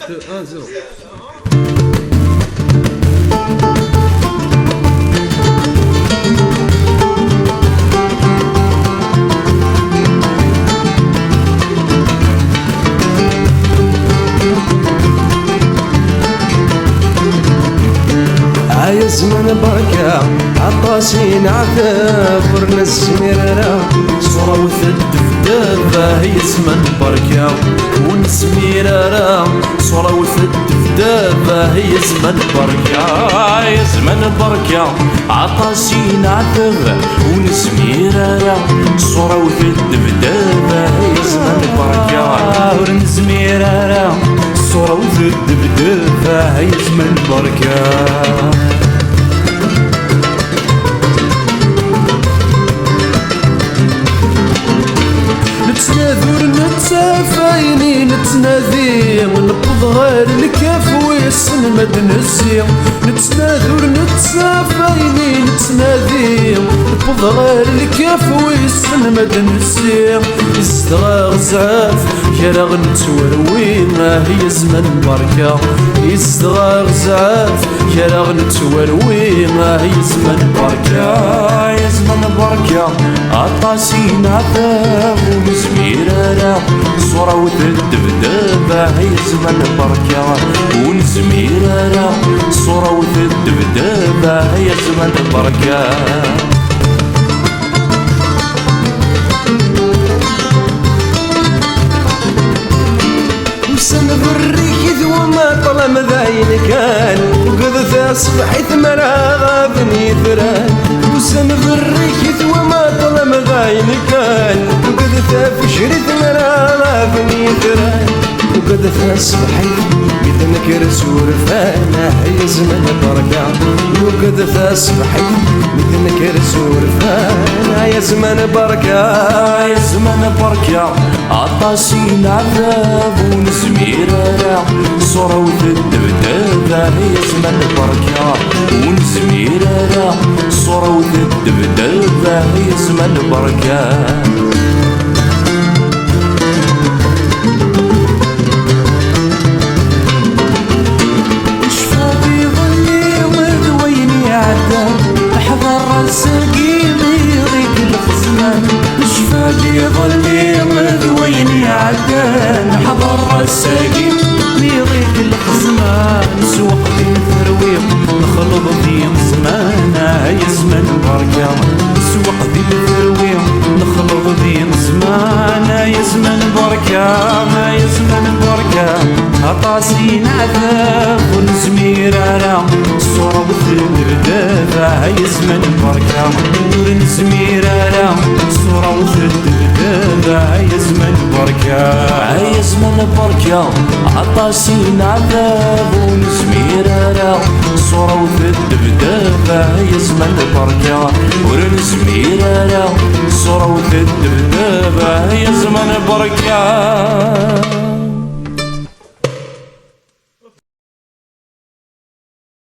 2, 1, 0. زمن بركة عطاسين عذاب ورنا السميرة صورة وثد فدابة هي زمن بركة ونسميرة صورة وثد فدابة هي زمن بركة يا زمن بركة عطاسين عذاب ونسميرة صورة وثد فدابة هي زمن بركة ونسميرة صورة وثد فدابة هي زمن بركة نتناذر نتسافايني نتناذي ونبض غير الكاف ويسن مد نسي نتناذر نتسافايني نتناذي ونبض غير الكاف ويسن مد نسي يزدغى غزاف كرا غنتوروين هي زمن بركة يزدغى غزاف كرا غنتوروين هي زمن بركة يا زمن بركة عطاسين عذاب ونزميرة صورة وثد فدابة هي زمن بركة ونزميرة صورة وثد فدابة هي زمن بركة سنبريك وما طلم ذاين كان وقذ صبحي ثمرة غابني ثران وسنبريك وما طلم ذاين كان وقذ فشري ثمرة غابني ثران وقذ صبحي مثل كرسور فانا هي زمن بركة وقذ صبحي مثل كرسور فانا يا زمن بركة يا زمن بركة عطاسين عذاب ونزميرة صورة وثد فدابة هي زمن بركة ونزميرة صورة وثد فدابة هي زمن بركة ظلي مذويني عدان حضر الساقين ميضيك الخزمان سوق ذي ثرويق نخلط ذي زمان هاي زمن بركة سوق ذي ثرويق نخلط ذي زمان هاي زمن بركة هاي زمن بركة عطاسين عذاب ونزميرة صورة وثد فدابة هاي زمن بركة ونزميرة صورة وثد فدابة هاي زمن بركة هاي زمن بركة عطاسين عذاب ونزميرة صورة وثد فدابة هاي زمن بركة ونزميرة صورة وثد فدابة هاي زمن بركة